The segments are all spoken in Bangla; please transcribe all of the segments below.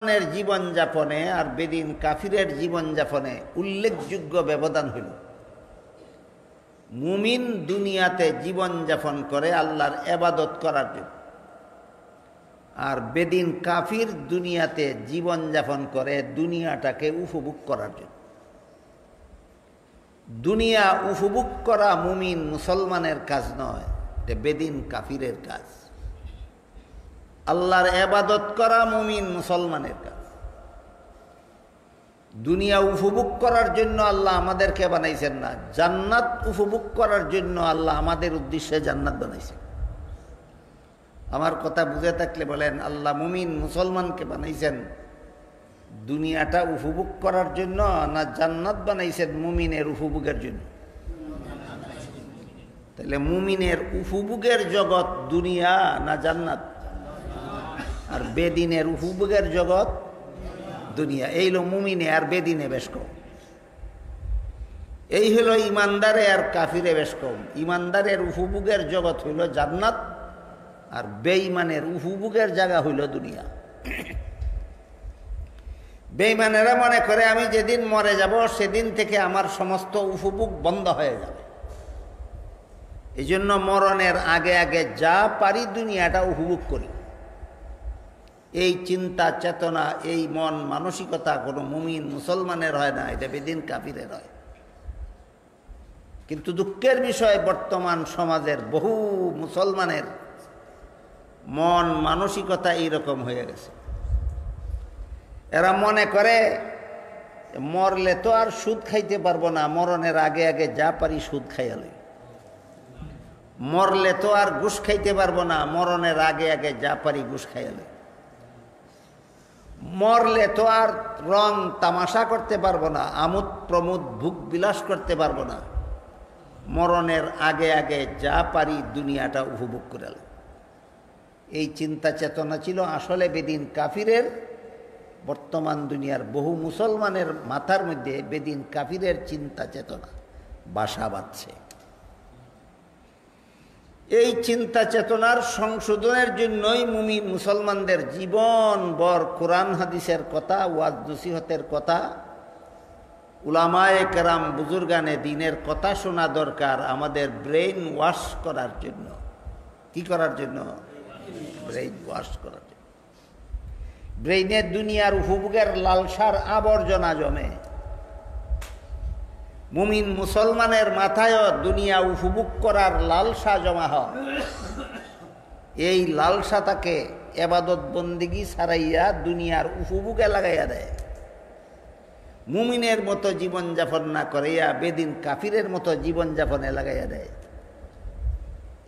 মুসলমানের জীবনযাপনে আর বেদিন কাফিরের জীবনযাপনে উল্লেখযোগ্য ব্যবধান হইল। মুমিন দুনিয়াতে জীবনযাপন করে আল্লাহর ইবাদত করার জন্য, আর বেদিন কাফির দুনিয়াতে জীবনযাপন করে দুনিয়াটাকে উপভোগ করার জন্য। দুনিয়া উপভোগ করা মুমিন মুসলমানের কাজ নয়, এটা বেদিন কাফিরের কাজ। আল্লাহর ইবাদত করা মুমিন মুসলমানের কাজ। দুনিয়া উপভোগ করার জন্য আল্লাহ আমাদেরকে বানাইছেন না, জান্নাত উপভোগ করার জন্য আল্লাহ আমাদের উদ্দেশ্যে জান্নাত বানাইছেন। আমার কথা বুঝে থাকলে বলেন, আল্লাহ মুমিন মুসলমানকে বানাইছেন দুনিয়াটা উপভোগ করার জন্য, না জান্নাত বানাইছেন মুমিনের উপভোগের জন্য? তাহলে মুমিনের উপভোগের জগৎ দুনিয়া না জান্নাত? আর বেদিনের উপভোগের জগৎ দুনিয়া। এই হলো মুমিনে আর বেদিনে বেশ কম। এই হলো ইমানদারে আর কাফিরে বেশ কম। ইমানদারের উপভোগের জগৎ হইল জান্নাত, আর বেঈমানের উপভোগের জায়গা হইল দুনিয়া। বেঈমানেরা মনে করে আমি যেদিন মরে যাব সেদিন থেকে আমার সমস্ত উপভোগ বন্ধ হয়ে যাবে। এই জন্য মরণের আগে আগে যা পারি দুনিয়াটা উপভোগ করি। এই চিন্তা চেতনা, এই মন মানসিকতা কোনো মুমিন মুসলমানের হয় না, এটা বেদিন কাফিরের হয়। কিন্তু দুঃখের বিষয়, বর্তমান সমাজের বহু মুসলমানের মন মানসিকতা এইরকম হয়ে গেছে। এরা মনে করে মরলে তো আর সুদ খাইতে পারবো না, মরণের আগে আগে যা পারি সুদ খাইয়ালে। মরলে তো আর ঘুষ খাইতে পারবো না, মরণের আগে আগে যা পারি ঘুষ খাইয়ালে। মরলে তো আর রং তামাশা করতে পারবো না, আমোদ প্রমোদ ভোগ বিলাস করতে পারবো না, মরণের আগে আগে যা পারি দুনিয়াটা উপভোগ করে। এই চিন্তা চেতনা ছিল আসলে বেদিন কাফিরের। বর্তমান দুনিয়ার বহু মুসলমানের মাথার মধ্যে বেদিন কাফিরের চিন্তা চেতনা বাসা বাঁধছে। এই চিন্তা চেতনার সংশোধনের জন্যই মুমিন মুসলমানদের জীবন ভর কোরআন হাদিসের কথা, ওয়াজ নসিহতের কথা, উলামায়ে কেরাম বুজুর্গানে দ্বীনের কথা শোনা দরকার, আমাদের ব্রেইন ওয়াশ করার জন্য। কি করার জন্য? ব্রেইন ওয়াশ করার জন্য। ব্রেইনে দুনিয়ার উপভোগের লালসার আবর্জনা জমে। মুমিন মুসলমানের মাথায়ও দুনিয়া উপভোগ করার লালসা জমা হয়। এই লালসাটাকে ইবাদত বন্দেগী ছাড়াইয়া দুনিয়ার উপভোগে লাগাইয়া দেয়। মুমিনের মতো জীবনযাপন না করিয়া বেদিন কাফিরের মতো জীবনযাপনে লাগাইয়া দেয়।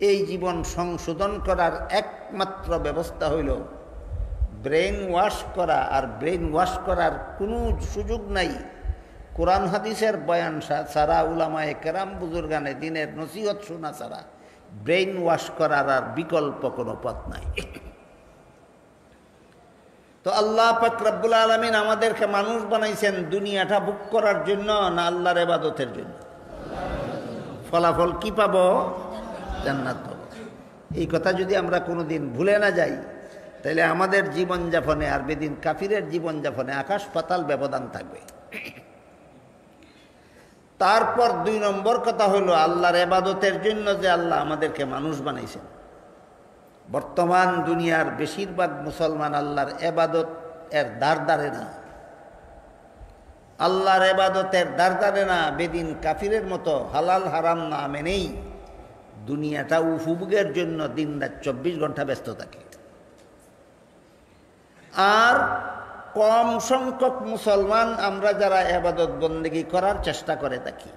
এই জীবন সংশোধন করার একমাত্র ব্যবস্থা হইল ব্রেন ওয়াশ করা। আর ব্রেন ওয়াশ করার কোনো সুযোগ নাই কোরআন হাদিসের বয়ান ছাড়া, উলামায়ে কেরাম বুজুর্গানে দ্বীনের নসিহত শোনা ছাড়া ব্রেন ওয়াশ করার আর বিকল্প কোনো পথ নাই। তো আল্লাহ পাক রব্বুল আলামিন আমাদেরকে মানুষ বানাইছেন দুনিয়াটা ভোগ করার জন্য না আল্লাহর ইবাদতের জন্য? ফলাফল কি পাবো? জান্নাত পাবো। এই কথা যদি আমরা কোনোদিন ভুলে না যাই, তাহলে আমাদের জীবনযাপনে আর বেদিন কাফিরের জীবনযাপনে আকাশ পাতাল ব্যবধান থাকবে। তারপর 2 নম্বর কথা হলো আল্লাহর ইবাদতের জন্য যে আল্লাহ আমাদেরকে মানুষ বানাইছেন। বর্তমান দুনিয়ার বেশিরভাগ মুসলমান আল্লাহর ইবাদত এর দ্বার ধারে না, আল্লাহর ইবাদতের দ্বার ধারে না। বেদিন কাফিরের মতো হালাল হারাম না মেনেই দুনিয়াটা উপভোগের জন্য দিনরাত 24 ঘন্টা ব্যস্ত থাকে। আর কম সংখ্যক মুসলমান আমরা যারা ইবাদত বন্দেগী করার চেষ্টা করে থাকি,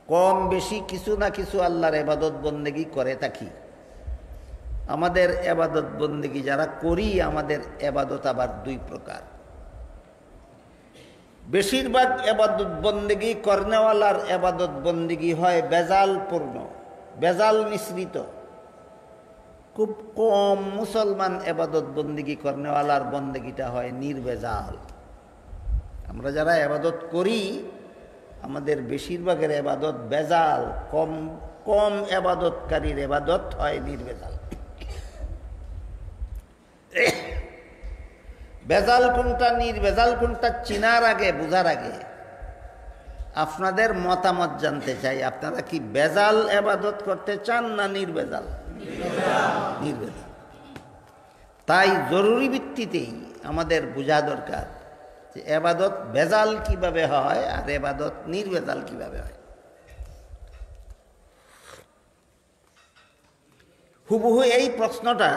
কম বেশি কিছু না কিছু আল্লাহর ইবাদত বন্দেগী করে থাকি। আমাদের ইবাদত বন্দেগী যারা করি, আমাদের ইবাদত আবার 2 প্রকার। বেশিরভাগ ইবাদত বন্দেগী করনেওয়ালার ইবাদত বন্দেগী হয় বেজালপূর্ণ, বেজাল মিশ্রিত। খুব কম মুসলমান ইবাদত বন্দেগী করনেওয়ালার বন্দেগীটা হয় নির্বেজাল। আমরা যারা ইবাদত করি, আমাদের বেশিরভাগের ইবাদত বেজাল। কম কম ইবাদতকারীর ইবাদত হয় নির্বেজাল। বেজাল কোনটা নির্বেজাল কোনটা চিনার আগে, বুঝার আগে আপনাদের মতামত জানতে চাই। আপনারা কি বেজাল ইবাদত করতে চান না নির্বেজাল? নির্বেজাল। তাই জরুরি ভিত্তিতেই আমাদের বোঝা দরকার যে ইবাদত বেজাল কিভাবে হয় আর ইবাদত নির্বেজাল কিভাবে হয়। হুবহু এই প্রশ্নটা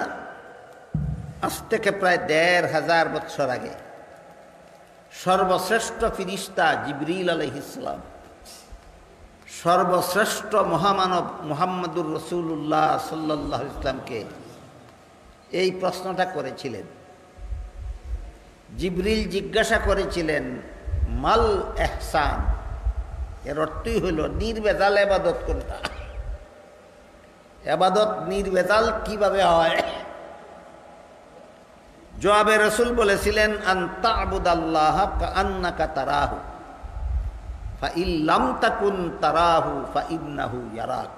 আজ থেকে প্রায় ১৫০০ বৎসর আগে সর্বশ্রেষ্ঠ ফিরিস্তা জিবরিল আলাইহিস সালাম সর্বশ্রেষ্ঠ মহামানব মুহাম্মদুর রাসূলুল্লাহ সাল্লাল্লাহু আলাইহি ওয়াসাল্লামকে এই প্রশ্নটা করেছিলেন। জিবরিল জিজ্ঞাসা করেছিলেন, মাল ইহসান, এর অর্থই হইল নির্বেজাল ইবাদত কোনটা, ইবাদত নির্বেজাল কিভাবে হয়। জবাবে রাসূল বলেছিলেন, আন তা'বুদাল্লাহ কাআন্নাকা তারাহু ফাইন লাম তাকুন তারাহু ফাইন্নাহু ইয়ারাক।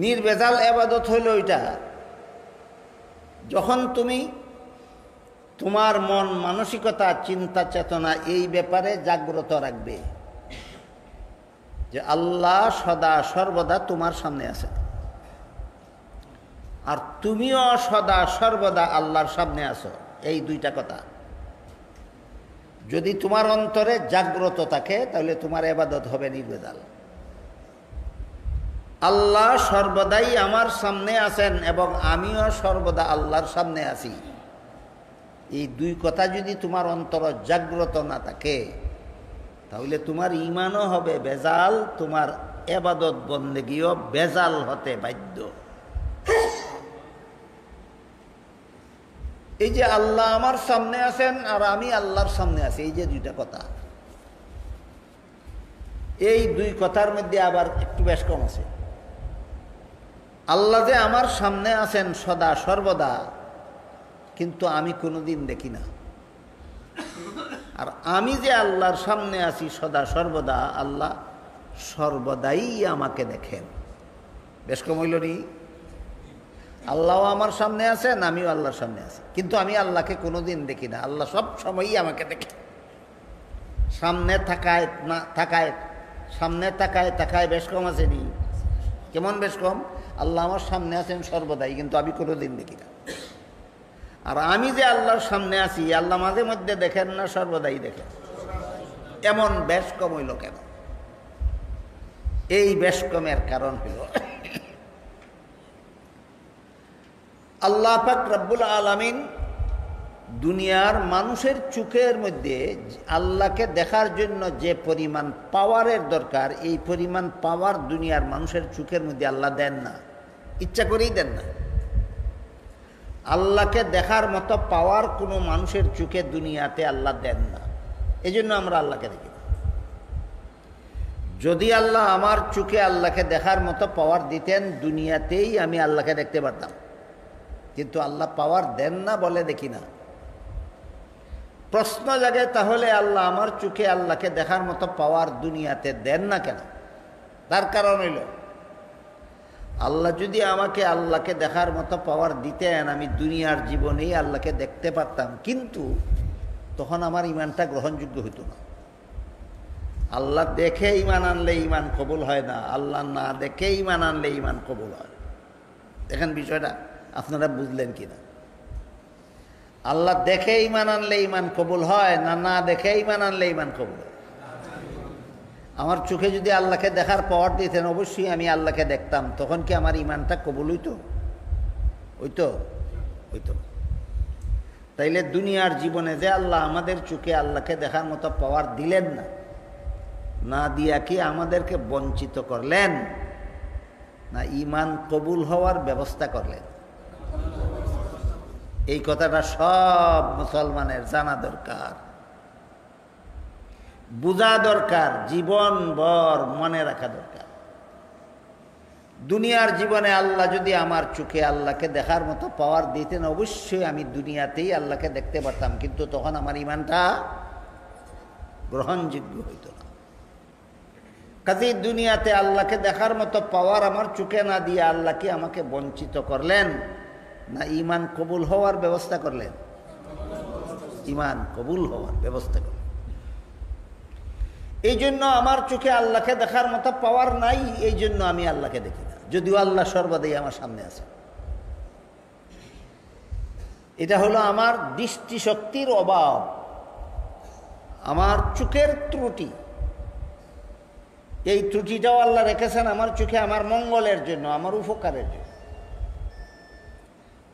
নির্বেজাল ইবাদত হইল ওইটা যখন তুমি তোমার মন মানসিকতা চিন্তা চেতনা এই ব্যাপারে জাগ্রত রাখবে যে আল্লাহ সদা সর্বদা তোমার সামনে আছে, আর তুমিও সদা সর্বদা আল্লাহর সামনে আছো। এই দুইটা কথা যদি তোমার অন্তরে জাগ্রত থাকে তাহলে তোমার ইবাদত হবে নির্বেজাল। আল্লাহ সর্বদাই আমার সামনে আছেন এবং আমিও সর্বদা আল্লাহর সামনে আছি, এই দুই কথা যদি তোমার অন্তর জাগ্রত না থাকে তাহলে তোমার ঈমানও হবে বেজাল, তোমার ইবাদত বন্দেগীও বেজাল হতে বাধ্য। এই যে আল্লাহ আমার সামনে আছেন আর আমি আল্লাহর সামনে আছি, এই যে দুইটা কথা, এই দুই কথার মধ্যে আবার একটু বেশ কম আছে। আল্লাহ যে আমার সামনে আছেন সদা সর্বদা, কিন্তু আমি কোনোদিন দেখি না। আর আমি যে আল্লাহর সামনে আছি সদা সর্বদা, আল্লাহ সর্বদাই আমাকে দেখেন। বেশ কম হইল নি? আল্লাহও আমার সামনে আছেন, আমিও আল্লাহর সামনে আছি, কিন্তু আমি আল্লাহকে কোনোদিন দেখি না। আল্লাহ সব সময়ই আমাকে দেখে। সামনে থাকায় না থাকায়, সামনে তাকায় তাকায় বেশ কম আছে নি? কেমন বেশ কম? আল্লাহ আমার সামনে আছেন সর্বদাই, কিন্তু আমি কোনোদিন দেখি না। আর আমি যে আল্লাহর সামনে আছি, আল্লাহ মাঝে মধ্যে দেখেন না, সর্বদাই দেখেন। এমন বেশ কম হইল কেন? এই বেশ কমের কারণ হইল আল্লাহ পাক রব্বুল আলামিন দুনিয়ার মানুষের চোখের মধ্যে আল্লাহকে দেখার জন্য যে পরিমাণ পাওয়ারের দরকার, এই পরিমাণ পাওয়ার দুনিয়ার মানুষের চোখের মধ্যে আল্লাহ দেন না, ইচ্ছা করেই দেন না। আল্লাহকে দেখার মতো পাওয়ার কোনো মানুষের চোখে দুনিয়াতে আল্লাহ দেন না, এই জন্য আমরা আল্লাহকে দেখি না। যদি আল্লাহ আমার চোখে আল্লাহকে দেখার মতো পাওয়ার দিতেন, দুনিয়াতেই আমি আল্লাহকে দেখতে পারতাম, কিন্তু আল্লাহ পাওয়ার দেন না বলে দেখি না। প্রশ্ন জাগে, তাহলে আল্লাহ আমার চোখে আল্লাহকে দেখার মতো পাওয়ার দুনিয়াতে দেন না কেন? তার কারণ হইল আল্লাহ যদি আমাকে আল্লাহকে দেখার মতো পাওয়ার দিতেন, আমি দুনিয়ার জীবনেই আল্লাহকে দেখতে পারতাম, কিন্তু তখন আমার ইমানটা গ্রহণযোগ্য হইত না। আল্লাহ দেখে ইমান আনলে ইমান কবুল হয় না, আল্লাহ না দেখে ইমান আনলে ইমান কবুল হয়। দেখেন বিষয়টা আপনারা বুঝলেন কিনা? আল্লাহ দেখে ইমান আনলে ইমান কবুল হয় না, না দেখে ইমান আনলে ইমান কবুল হয়? আমার চোখে যদি আল্লাহকে দেখার পাওয়ার দিতেন, অবশ্যই আমি আল্লাহকে দেখতাম, তখন কি আমার ইমানটা কবুল হইতো? হইতো? হইতো। তাইলে দুনিয়ার জীবনে যে আল্লাহ আমাদের চোখে আল্লাহকে দেখার মতো পাওয়ার দিলেন না, না দিয়া কি আমাদেরকে বঞ্চিত করলেন, না ইমান কবুল হওয়ার ব্যবস্থা করলেন? এই কথাটা সব মুসলমানের জানা দরকার, বোঝা দরকার, জীবনভর মনে রাখা দরকার। দুনিয়ার জীবনে আল্লাহ যদি আমার চোখে আল্লাহকে দেখার মতো পাওয়ার দিতেন, অবশ্যই আমি দুনিয়াতেই আল্লাহকে দেখতে পারতাম, কিন্তু তখন আমার ইমানটা গ্রহণযোগ্য হইত না। কাজেই দুনিয়াতে আল্লাহকে দেখার মতো পাওয়ার আমার চোখে না দিয়ে আল্লাহ কি আমাকে বঞ্চিত করলেন, না ইমান কবুল হওয়ার ব্যবস্থা করলেন? ইমান কবুল হওয়ার ব্যবস্থা করলেন। এই জন্য আমার চোখে আল্লাহকে দেখার মতো পাওয়ার নাই, এই জন্য আমি আল্লাহকে দেখি না, যদিও আল্লাহ সর্বদাই আমার সামনে আছে। এটা হলো আমার দৃষ্টিশক্তির অভাব, আমার চোখের ত্রুটি। এই ত্রুটিটাও আল্লাহ রেখেছেন আমার চোখে, আমার মঙ্গলের জন্য, আমার উপকারের জন্য।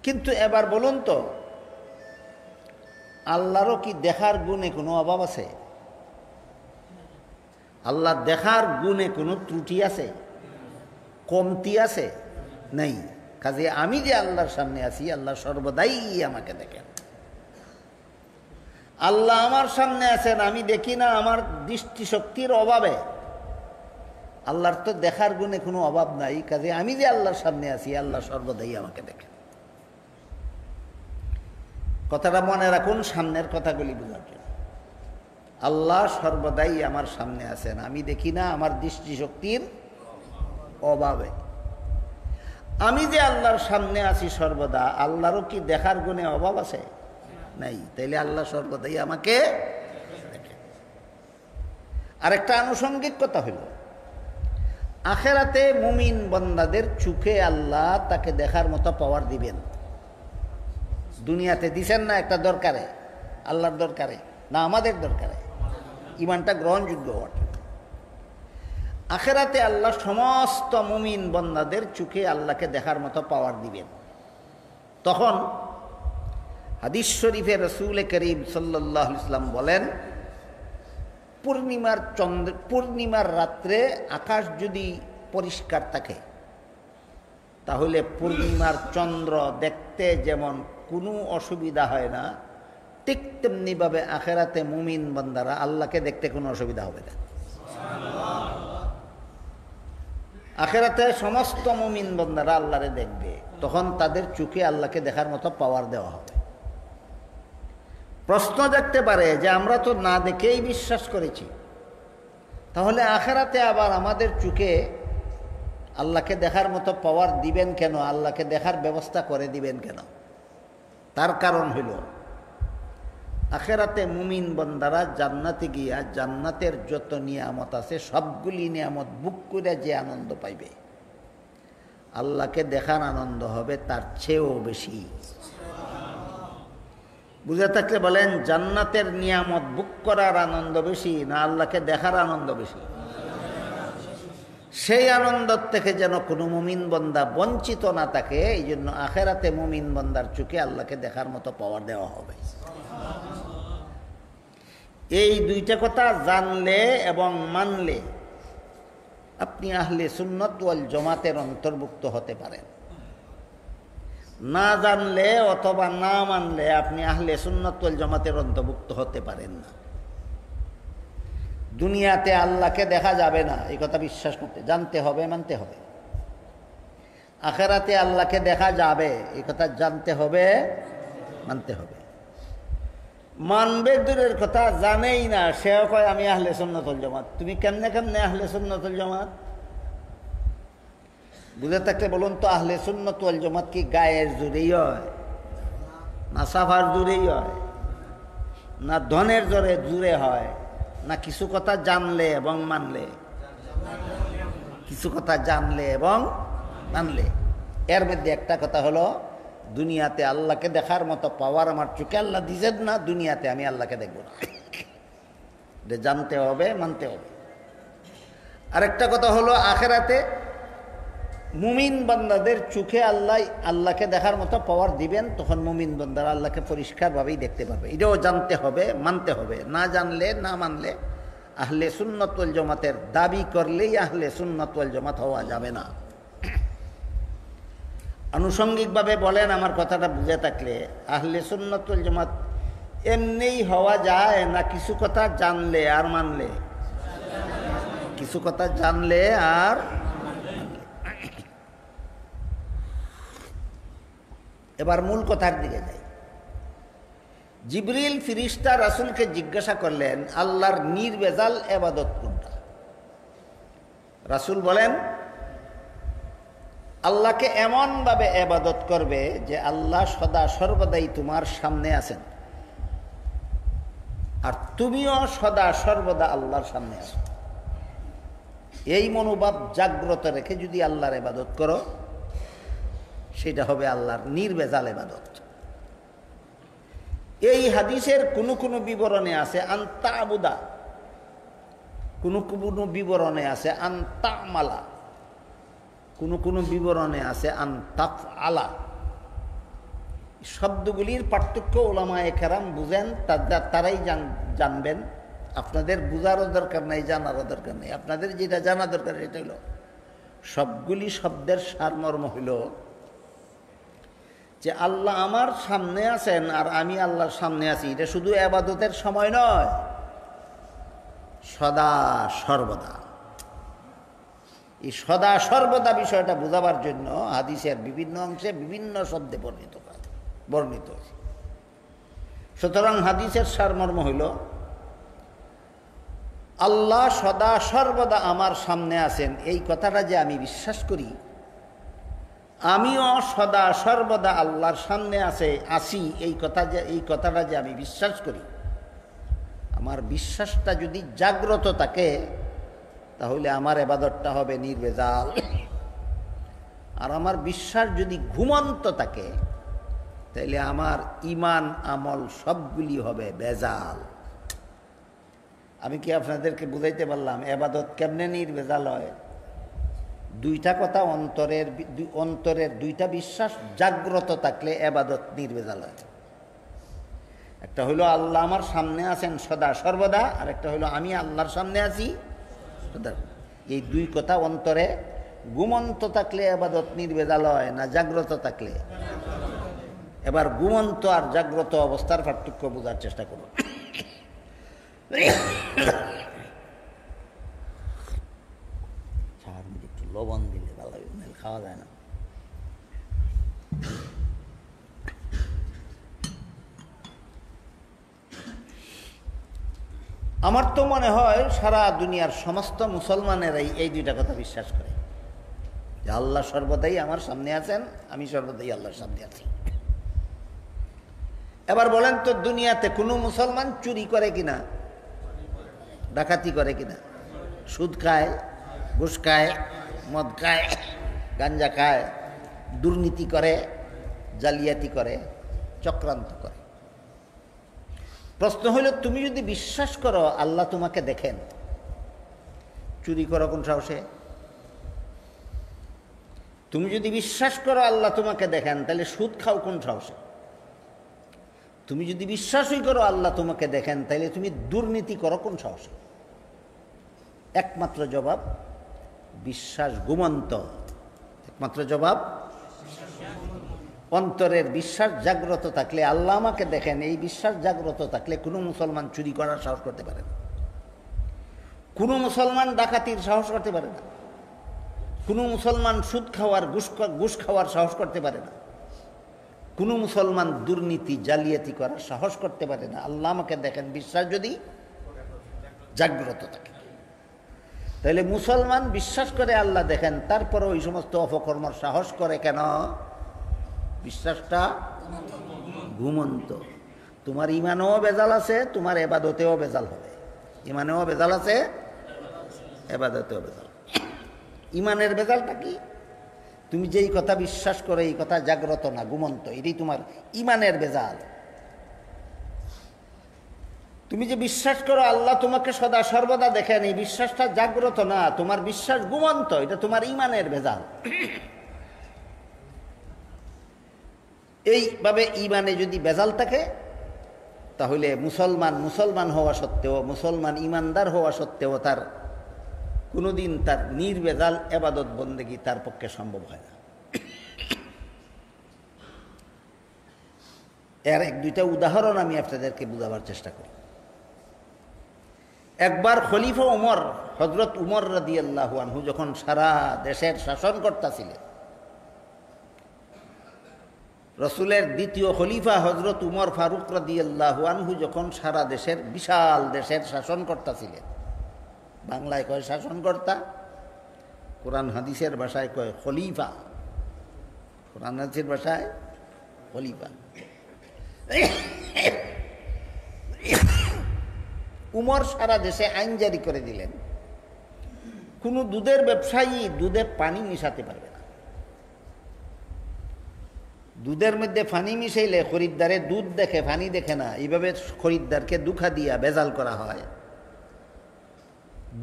কিন্তু এবার বলুন তো, আল্লাহরও কি দেখার গুণে কোনো অভাব আছে? আল্লাহ দেখার গুণে কোনো ত্রুটি আছে, কমতি আছে? নেই। কাজে আমি যে আল্লাহর সামনে আছি, আল্লাহ সর্বদাই আমাকে দেখেন। আল্লাহ আমার সামনে আছেন, আমি দেখি না আমার দৃষ্টিশক্তির অভাবে। আল্লাহর তো দেখার গুণে কোনো অভাব নাই, কাজে আমি যে আল্লাহর সামনে আছি, আল্লাহ সর্বদাই আমাকে দেখেন। কথাটা মনে রাখুন, সামনের কথাগুলি বোঝার জন্য। আল্লাহ সর্বদাই আমার সামনে আছেন, আমি দেখি না আমার দৃষ্টিশক্তির অভাবে। আমি যে আল্লাহর সামনে আছি সর্বদা, আল্লাহরও কি দেখার গুণে অভাব আছে? নাই। তাইলে আল্লাহ সর্বদাই আমাকে দেখেন। আরেকটা আনুষঙ্গিক কথা হইল, আখেরাতে মুমিন বান্দাদের চোখে আল্লাহ তাকে দেখার মতো পাওয়ার দিবেন। দুনিয়াতে দিছেন না একটা দরকারে, আল্লাহর দরকারে না আমাদের দরকারে, ইমানটা গ্রহণযোগ্য হওয়ার। আখেরাতে আল্লাহ সমস্ত মুমিন বান্দাদের চোখে আল্লাহকে দেখার মতো পাওয়ার দিবেন। তখন হাদিস শরীফে রাসূল করিম সাল্লাল্লাহু আলাইহি ওয়াসাল্লাম বলেন, পূর্ণিমার রাত্রে আকাশ যদি পরিষ্কার থাকে, তাহলে পূর্ণিমার চন্দ্র দেখতে যেমন কোনো অসুবিধা হয় না, ঠিক তেমনিভাবে আখেরাতে মুমিন বান্দারা আল্লাহকে দেখতে কোনো অসুবিধা হবে না। আখেরাতে সমস্ত মুমিন বান্দারা আল্লাহরে দেখবে, তখন তাদের চোখে আল্লাহকে দেখার মতো পাওয়ার দেওয়া হবে। প্রশ্ন জাগতে পারে যে আমরা তো না দেখেই বিশ্বাস করেছি, তাহলে আখেরাতে আবার আমাদের চোখে আল্লাহকে দেখার মতো পাওয়ার দিবেন কেন? আল্লাহকে দেখার ব্যবস্থা করে দিবেন কেন? তার কারণ হইল, আখেরাতে মুমিন বান্দারা জান্নাতে গিয়া জান্নাতের যত নিয়ামত আছে সবগুলি নিয়ামত বুক করে যে আনন্দ পাইবে, আল্লাহকে দেখার আনন্দ হবে তার চেয়েও বেশি। বুঝে থাকলে বলেন, জান্নাতের নিয়ামত বুক করার আনন্দ বেশি না আল্লাহকে দেখার আনন্দ বেশি? সেই আনন্দ থেকে যেন কোনো মুমিন বান্দা বঞ্চিত না থাকে, এই জন্য আখেরাতে মুমিন বান্দার চোখে আল্লাহকে দেখার মতো পাওয়ার দেওয়া হবে। এই দুইটা কথা জানলে এবং মানলে আপনি আহলে সুন্নাত ওয়াল জামাতের অন্তর্ভুক্ত হতে পারেন। না জানলে অথবা না মানলে আপনি আহলে সুন্নাত ওয়াল জামাতের অন্তর্ভুক্ত হতে পারেন না। দুনিয়াতে আল্লাহকে দেখা যাবে না, এই কথা বিশ্বাস করতে জানতে হবে, মানতে হবে। আখেরাতে আল্লাহকে দেখা যাবে, এই কথা জানতে হবে, মানতে হবে। মানবে দূরের কথা, জানেই না, সেও কয় আমি আহলে সুন্নাত ওয়াল জামাত। তুমি কেমনে কেমনে আহলে সুন্নাত ওয়াল জামাত? বুঝে থাকলে বলুন তো, আহলে সুন্নাত ওয়াল জামাত কি গায়ের জোরেই হয়, না সাফার জোরেই হয়, না ধনের জোরে জুড়ে হয়, না কিছু কথা জানলে এবং মানলে? কিছু কথা জানলে এবং মানলে। এর মধ্যে একটা কথা হলো, দুনিয়াতে আল্লাহকে দেখার মতো পাওয়ার আমার চোখে আল্লাহ দিছেন না, দুনিয়াতে আমি আল্লাহকে দেখব না। এটা জানতে হবে, মানতে হবে। আরেকটা কথা হলো, আখেরাতে মুমিন বান্দাদের চোখে আল্লাহকে দেখার মতো পাওয়ার দিবেন, তখন মুমিন বান্দারা আল্লাহকে পরিষ্কারভাবেই দেখতে পাবে। এটাও জানতে হবে, মানতে হবে। না জানলে, না মানলে আহলে সুন্নাত ওয়াল জামাতের দাবি করলেই আহলে সুন্নাত ওয়াল জামাত হওয়া যাবে না। আনুষঙ্গিকভাবে বলেন, আমার কথাটা বুঝে থাকলে, আহলে সুন্নাত ওয়াল জামাত এমনিই হওয়া যায় না কিছু কথা জানলে আর মানলে? কিছু কথা জানলে আর এবার মূল কথার দিকে যাই। জিবরিল ফিরিস্তা রাসূলকে জিজ্ঞাসা করলেন, আল্লাহর নির্ভেজাল ইবাদত কোনটা? রাসূল বলেন, আল্লাহকে এমনভাবে ইবাদত করবে যে আল্লাহ সদা সর্বদাই তোমার সামনে আছেন, আর তুমিও সদা সর্বদা আল্লাহর সামনে আছো। এই মনোভাব জাগ্রত রেখে যদি আল্লাহর ইবাদত করো, সেটা হবে আল্লাহর নির্ভেজাল ইবাদত। এই হাদিসের কোনো বিবরণে আছে আনতা আবুদা, কোনো বিবরণে আছে আনতামালা, কোনো বিবরণে আছে আনতাফ আলা। শব্দগুলির পার্থক্য ওলামায়ে কেরাম বুঝেন, তারাই জানবেন। আপনাদের বুঝারও দরকার নেই, জানারও দরকার নেই। আপনাদের যেটা জানা দরকার সেটা হলো সবগুলি শব্দের সারমর্ম হইল যে আল্লাহ আমার সামনে আছেন আর আমি আল্লাহর সামনে আছি। এটা শুধু ইবাদতের সময় নয়, সদা সর্বদা। এই সদা সর্বদা বিষয়টা বোঝাবার জন্য হাদিসের বিভিন্ন অংশে বিভিন্ন শব্দে বর্ণিত হয়েছে। সুতরাং হাদিসের সারমর্ম হইল আল্লাহ সদা সর্বদা আমার সামনে আছেন, এই কথাটা যে আমি বিশ্বাস করি, আমিও সদা সর্বদা আল্লাহর সামনে আসি, এই কথাটা যে আমি বিশ্বাস করি, আমার বিশ্বাসটা যদি জাগ্রত থাকে তাহলে আমার ইবাদতটা হবে নির্ভেজাল। আর আমার বিশ্বাস যদি ঘুমন্ত থাকে তাহলে আমার ঈমান আমল সবগুলি হবে ভেজাল। আমি কি আপনাদেরকে বুঝাইতে পারলাম ইবাদত কেমনে নির্ভেজাল হয়? দুইটা কথা, অন্তরের দুইটা বিশ্বাস জাগ্রত থাকলে ইবাদত নির্ভেজাল হয়। একটা হইলো আল্লাহ আমার সামনে আছেন সদা সর্বদা, আর একটা হইলো আমি আল্লাহর সামনে আছি সদা। এই দুই কথা অন্তরে ঘুমন্ত থাকলে ইবাদত নির্ভেজাল হয় না জাগ্রত থাকলে? এবার ঘুমন্ত আর জাগ্রত অবস্থার পার্থক্য বোঝার চেষ্টা করুন। একটু লবণ দিলে ভালো লাগে, খাওয়া যায় না। আমার তো মনে হয় সারা দুনিয়ার সমস্ত মুসলমানেরাই এই দুইটা কথা বিশ্বাস করে যে আল্লাহ সর্বদাই আমার সামনে আছেন, আমি সর্বদাই আল্লাহর সামনে আছি। এবার বলেন তো, দুনিয়াতে কোনো মুসলমান চুরি করে কিনা, ডাকাতি করে কিনা, সুদ খায়, ঘুষ খায়, মদ খায়, গাঞ্জা খায়, দুর্নীতি করে, জালিয়াতি করে, চক্রান্ত করে? প্রশ্ন হইল, তুমি যদি বিশ্বাস করো আল্লাহ তোমাকে দেখেন, চুরি করো কোন সাহসে? তুমি যদি বিশ্বাস করো আল্লাহ তোমাকে দেখেন, তাহলে সুদ খাও কোন সাহসে? তুমি যদি বিশ্বাসই করো আল্লাহ তোমাকে দেখেন, তাহলে তুমি দুর্নীতি করো কোন সাহসে? একমাত্র জবাব বিশ্বাস ঘুমন্ত। একমাত্র জবাব অন্তরের বিশ্বাস জাগ্রত থাকলে, আল্লাহ আমাকে দেখেন, এই বিশ্বাস জাগ্রত থাকলে কোনো মুসলমান চুরি করার সাহস করতে পারে না, কোনো মুসলমান ডাকাতির সাহস করতে পারে না, কোনো মুসলমান সুদ খাওয়ার ঘুষ খাওয়ার সাহস করতে পারে না, কোনো মুসলমান দুর্নীতি জালিয়াতি করার সাহস করতে পারে না। আল্লাহ আমাকে দেখেন বিশ্বাস যদি জাগ্রত থাকে, তাহলে মুসলমান বিশ্বাস করে আল্লাহ দেখেন, তারপরে ওই সমস্ত অপকর্মর সাহস করে কেন? বিশ্বাসটা ঘুমন্ত। তোমার ইমানেও বেজাল আছে, তোমার এবাদতেও বেজাল হবে। ইমানেও বেজাল আছে, এবাদতেও বেজাল। ইমানের বেজালটা কি? তুমি যেই কথা বিশ্বাস করো এই কথা জাগ্রত না, ঘুমন্ত, এটাই তোমার ইমানের বেজাল। তুমি যে বিশ্বাস করো আল্লাহ তোমাকে সদা সর্বদা দেখেন, এই বিশ্বাসটা জাগ্রত না, তোমার বিশ্বাস ঘুমন্ত, এটা তোমার ইমানের ভেজাল। এইভাবে ইমানে যদি ভেজাল থাকে তাহলে মুসলমান হওয়া সত্ত্বেও, মুসলমান ইমানদার হওয়া সত্ত্বেও তার কোনোদিন তার নির্ভেজাল ইবাদত বন্দেগী তার পক্ষে সম্ভব হয় না। এর এক দুইটা উদাহরণ আমি আপনাদেরকে বোঝাবার চেষ্টা করি। একবার খলিফা উমর, হযরত উমর রাদিয়াল্লাহু আনহু যখন সারা দেশের শাসনকর্তা ছিলেন, রসুলের দ্বিতীয় খলিফা হযরত উমর ফারুক রাদিয়াল্লাহু আনহু যখন সারা দেশের বিশাল দেশের শাসনকর্তা ছিলেন, বাংলায় কয় শাসনকর্তা, কোরআন হাদিসের ভাষায় কয় খলিফা। কোরআন হাদিসের ভাষায় খলিফা। উমর সারা দেশে আইন জারি করে দিলেন, কোনো দুধের ব্যবসায়ী দুধে পানি মিশাতে পারবে না। দুধের মধ্যে পানি মিশাইলে খরিদ্দারে দুধ দেখে পানি দেখে না, এইভাবে খরিদ্দারকে দুঃখা দিয়া ভেজাল করা হয়,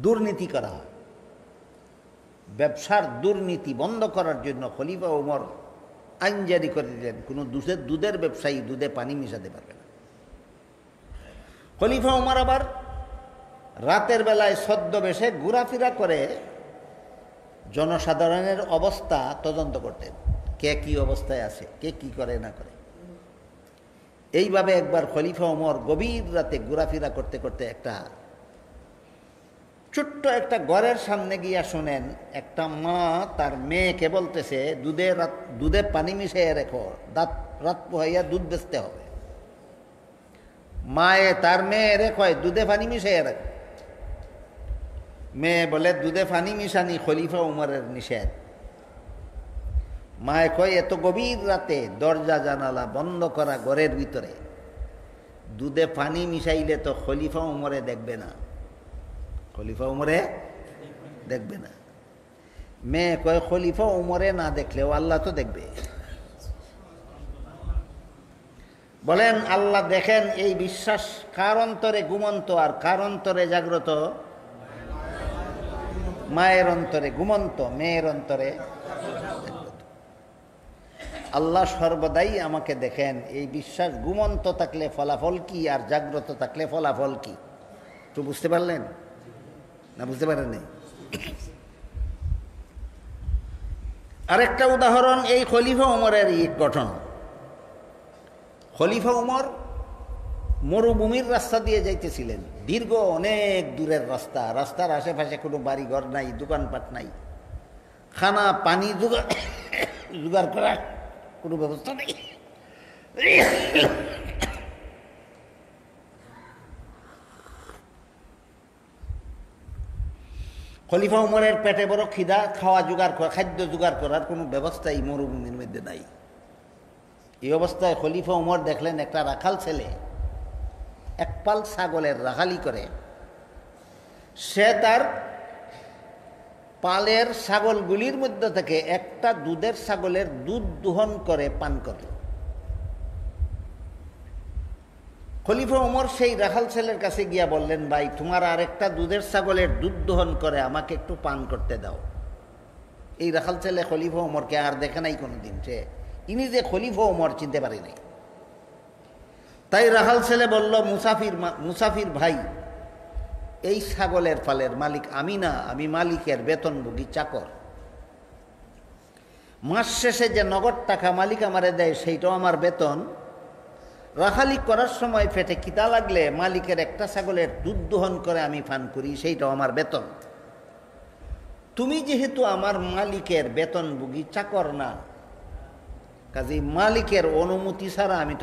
দুর্নীতি করা হয়। ব্যবসার দুর্নীতি বন্ধ করার জন্য খলিফা ওমর আইন জারি করে দিলেন, কোনো দুধের ব্যবসায়ী দুধে পানি মিশাতে পারবে না। খলিফা ওমর আবার রাতের বেলায় ছদ্মবেশে ঘোরাফেরা করে জনসাধারণের অবস্থা তদন্ত করতেন, কে কি অবস্থায় আছে, কে কি করে না করে। এইভাবে একবার খলিফা ওমর গভীর রাতে ঘোরাফেরা করতে করতে একটা ছোট্ট একটা ঘরের সামনে গিয়া শোনেন একটা মা তার মেয়েকে বলতেছে, দুধে পানি মিশিয়ে রেখো, রাত পোহাইয়া দুধ বেচতে হবে। মায়ে তার মেয়েরে কয় দুধে পানি মিশিয়ে রাখো। মেয়ে বলে দুধে পানি মিশানি খলিফা উমরের নিষেধ। মায়ে কয় এত গভীর রাতে দরজা জানালা বন্ধ করা ঘরের ভিতরে দুধে পানি মিশাইলে তো খলিফা উমরে দেখবে না, খলিফা উমরে দেখবে না। মেয়ে কয় খলিফা উমরে না দেখলেও আল্লাহ তো দেখবে। বলেন আল্লাহ দেখেন, এই বিশ্বাস কার অন্তরে ঘুমন্ত আর কার অন্তরে জাগ্রত? মায়ের অন্তরে ঘুমন্ত, মেয়ের অন্তরে জাগ্রত। আল্লাহ সর্বদাই আমাকে দেখেন, এই বিশ্বাস ঘুমন্ত থাকলে ফলাফল কি আর জাগ্রত থাকলে ফলাফল কি? তো বুঝতে পারলেন না? বুঝতে পারেন? আরেকটা উদাহরণ এই খলিফা উমরের এই ঘটনা। খলিফা উমর মরুভূমির রাস্তা দিয়ে যাইতেছিলেন, দীর্ঘ অনেক দূরের রাস্তা, রাস্তার আশেপাশে কোনো বাড়ি ঘর নাই, দোকানপাট নাই, খানা পানি জোগাড় করার কোনো ব্যবস্থা নেই। খলিফা উমরের পেটে বড় খিদা, খাদ্য জোগাড় করার কোনো ব্যবস্থা এই মরুভূমির মধ্যে নাই। এই অবস্থায় খলিফা উমর দেখলেন একটা রাখাল ছেলে এক পাল ছাগলের রাখালি করে। সে তার পালের ছাগলগুলির মধ্যে থেকে একটা দুধের ছাগলের দুধ দোহন করে পান করল। খলিফা উমর সেই রাখাল ছেলের কাছে গিয়া বললেন, ভাই তোমার আরেকটা দুধের ছাগলের দুধ দোহন করে আমাকে একটু পান করতে দাও। এই রাখাল ছেলে খলিফা উমরকে আর দেখে নাই কোনোদিন, সে ইনি যে খলিফা উমর চিনতে পারি নাই। তাই রাখাল ছেলে বলল, মুসাফির ভাই, এই ছাগলের পালের মালিক আমি না, আমি মালিকের বেতনভোগী চাকর। মাস শেষে যে নগদ টাকা মালিক আমারে দেয় সেইটাও আমার বেতন। রাখালি করার সময় পেটে খিদা লাগলে মালিকের একটা ছাগলের দুধ দোহন করে আমি পান করি, সেইটাও আমার বেতন। তুমি যেহেতু আমার মালিকের বেতনভোগী চাকর না, কাজে মালিকের অনুমতি ছাড়া আমি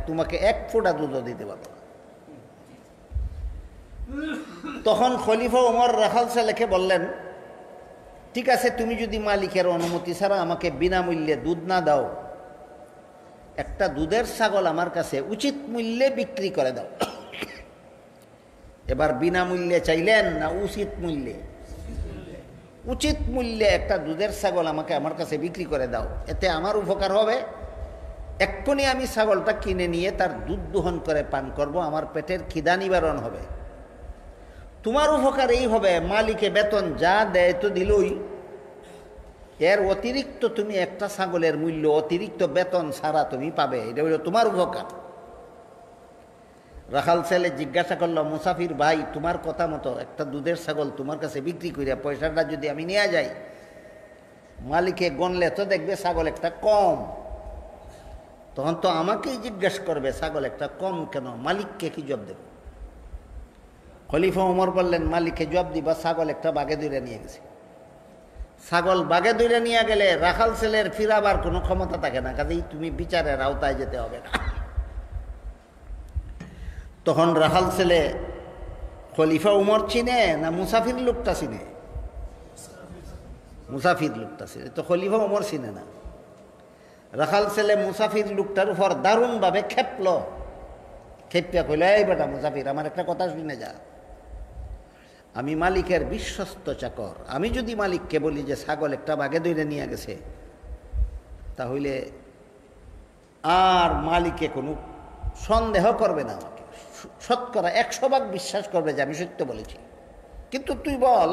তোমাকে এক ফোঁটা দুধও দিতে পারবো না। তখন খলিফা ওমর রাখাল ছেলেকে বললেন, ঠিক আছে, তুমি যদি মালিকের অনুমতি ছাড়া আমাকে বিনামূল্যে দুধ না দাও, একটা দুধের ছাগল আমার কাছে উচিত মূল্যে বিক্রি করে দাও। এবার বিনামূল্যে চাইলেন না উচিত মূল্যে? উচিত মূল্যে একটা দুধের ছাগল আমাকে আমার কাছে বিক্রি করে দাও, এতে আমার উপকার হবে। এক্ষুনি আমি ছাগলটা কিনে নিয়ে তার দুধ দোহন করে পান করব, আমার পেটের খিদা নিবারণ হবে। তোমার উপকার এই হবে, মালিকে বেতন যা দেয় তো দিলই, এর অতিরিক্ত তুমি একটা ছাগলের মূল্য অতিরিক্ত বেতন ছাড়া তুমি পাবে, এটা হলো তোমার উপকার। রাখাল ছেলে জিজ্ঞাসা করলো, মুসাফির ভাই, তোমার কথা মতো একটা দুধের ছাগল তোমার কাছে বিক্রি করে পয়সাটা যদি আমি নিয়ে যাই, মালিকে গণলে তো দেখবে ছাগল একটা কম, তখন তো আমাকেই জিজ্ঞাসা করবে ছাগল একটা কম কেন, মালিককে কি জবাব দেব? খলিফা ওমর বললেন, মালিককে জবাব দিবা, ছাগল একটা বাগে দৌড়ে নিয়ে গেছে। ছাগল বাগে দৌড়ে নিয়ে গেলে রাখাল ছেলের ফিরাবার কোনো ক্ষমতা থাকে না, কাজেই তুমি বিচারের আওতায় যেতে হবে না। তখন রাখাল ছেলে খলিফা উমর চিনে না মুসাফির লোকটা চিনে? মুসাফির লোকটা চিনে, তো খলিফা উমর চিনে না। রাখাল ছেলে মুসাফির লোকটার উপর দারুণভাবে খেপল। খেপিয়া কইল, এই বেটা মুসাফির, আমার একটা কথা শুনে যা। আমি মালিকের বিশ্বস্ত চাকর। আমি যদি মালিককে বলি যে ছাগল একটা বাঘে ধরে নিয়ে গেছে, তাহলে আর মালিকে কোনো সন্দেহ করবে না, আমাকে শতকরা 100 ভাগ বিশ্বাস করবে যে আমি সত্য বলেছি। কিন্তু তুই বল,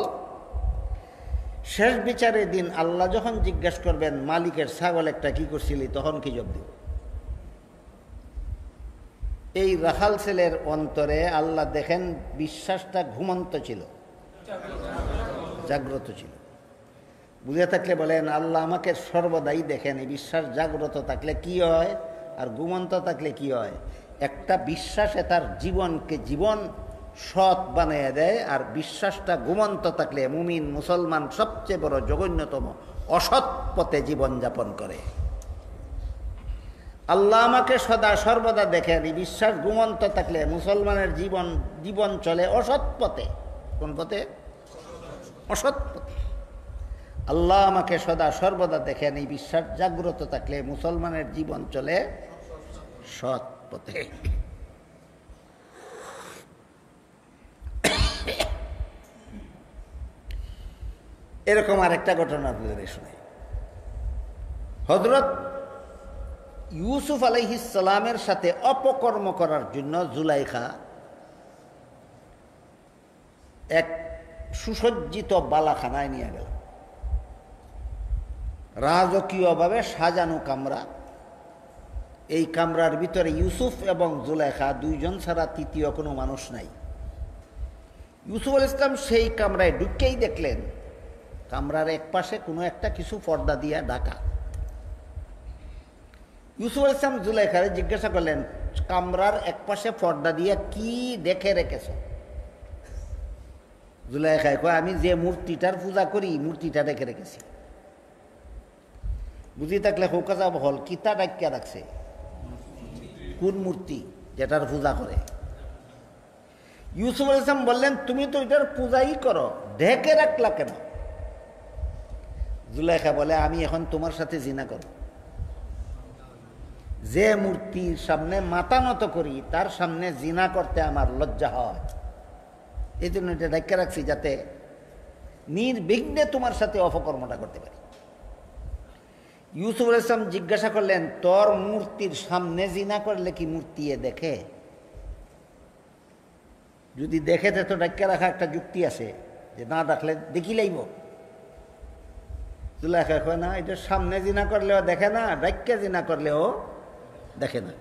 শেষ বিচারের দিন আল্লাহ যখন জিজ্ঞাসা করবেন মালিকের ছাগল একটা কি করছিলি, তখন কি জবাব দিব? এই রাখাল ছেলের অন্তরে আল্লাহ দেখেন বিশ্বাসটা ঘুমন্ত ছিল, জাগ্রত ছিল। বুঝে থাকলে বলেন, আল্লাহ আমাকে সর্বদাই দেখেন। এই বিশ্বাস জাগ্রত থাকলে কি হয় আর ঘুমন্ত থাকলে কি হয়? একটা বিশ্বাসে তার জীবনকে জীবন সৎ বানিয়ে দেয়, আর বিশ্বাসটা ঘুমন্ত থাকলে মুমিন মুসলমান সবচেয়ে বড় জঘন্যতম অসৎ পথে জীবনযাপন করে। আল্লাহ আমাকে সদা সর্বদা দেখেন। এই বিশ্বাস ঘুমন্ত থাকলে মুসলমানের জীবন চলে অসৎ পথে। কোন পথে? অসৎ পথে। আল্লাহ আমাকে সদা সর্বদা দেখেন। এই বিশ্বাস জাগ্রত থাকলে মুসলমানের জীবন চলে সৎ পথে। এরকম আরেকটা ঘটনা আপনাদের শুনে। হযরত ইউসুফ আলাইহিস সালামের সাথে অপকর্ম করার জন্য জুলাইখা এক সুসজ্জিত বালাখানায় নিয়ে গেল। রাজকীয়ভাবে সাজানো কামরা। এই কামরার ভিতরে ইউসুফ এবং জুলাইখা দুইজন ছাড়া তৃতীয় কোনো মানুষ নাই। ইউসুফ আলাইহিস সালাম সেই কামরায় ঢুকেই দেখলেন কামরার এক পাশে কোনো একটা কিছু পর্দা দিয়া ঢাকা। ইউসুফ আলাইহিস সালাম জুলাইখারে জিজ্ঞাসা করলেন, কামরার এক পাশে পর্দা দিয়া কি দেখে রেখেছ? জুলাইখায় কয়, আমি যে মূর্তিটার পূজা করি মূর্তিটা রেখে রেখেছি। বুঝি থাকলে হৌকাজা বহল কিতা ডাকিয়া রাখছে? কোন মূর্তি? যেটার পূজা করে। ইউসুফ আলাইহিস সালাম বললেন, তুমি তো এটার পূজাই করো, ঢেকে রাখলা কেন? জুলাইখা বলে, আমি এখন তোমার সাথে জিনা করব। যে মূর্তির সামনে মাথা নত করি তার সামনে জিনা করতে আমার লজ্জা হয়। এই জন্য এটা ঢেকে রাখছি, যাতে নির্বিঘ্নে তোমার সাথে অপকর্মটা করতে পারি। ইউসুফ আলাইহিস সালাম জিজ্ঞাসা করলেন, তোর মূর্তির সামনে জিনা করলে কি মূর্তি দেখে? যদি দেখে তো ঢেকে রাখা একটা যুক্তি আছে, যে না ডাকলে দেখি লাইব। জুলাইখা কয়, না, এটা সামনে জিনা করলেও দেখে না, ডাক্কা জিনা করলেও দেখে না।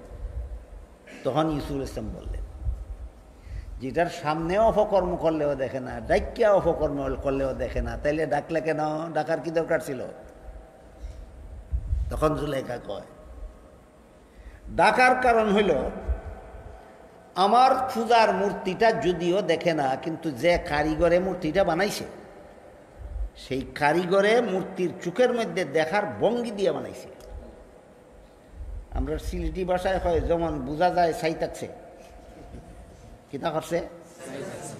তখন ইউসুফ আলাইহিস সালাম বললেন, যেটার সামনে অপকর্ম করলেও দেখে না, ডাক্কা অপকর্ম করলেও দেখে না, তাইলে ডাকলে কেন? ডাকার কি দরকার ছিল? তখন জুলাইখা কয়, ডাকার কারণ হইল আমার পূজার মূর্তিটা যদিও দেখে না, কিন্তু যে কারিগরে মূর্তিটা বানাইছে সেই কারিগরে মূর্তির চোখের মধ্যে দেখার ভঙ্গি দিয়ে বানাইছে। আমরা সিলেটি ভাষায় হয় যেমন বোঝা যায় সাইতাকছে, কিতা করছে?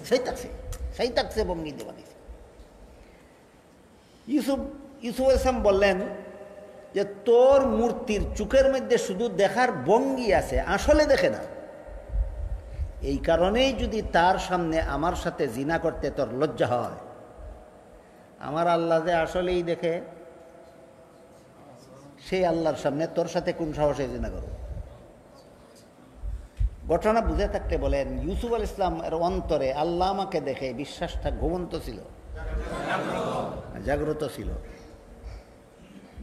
সাইতাকছে, সাইতাকছে ভঙ্গি দিয়ে বানাইছে। ইউসুফ আলাইহিস সালাম বললেন যে তোর মূর্তির চোখের মধ্যে শুধু দেখার ভঙ্গি আছে, আসলে দেখে না। এই কারণেই যদি তার সামনে আমার সাথে জিনা করতে তোর লজ্জা হয়, আমার আল্লাহ যে আসলেই দেখে, সেই আল্লাহর সামনে তোর সাথে কোন সাহসে জিনা করব? ঘটনা বুঝে থাকতে বলেন, ইউসুফ আলাইহিস সালামের অন্তরে আল্লাহ আমাকে দেখে বিশ্বাসটা ঘুমন্ত ছিল, জাগ্রত ছিল।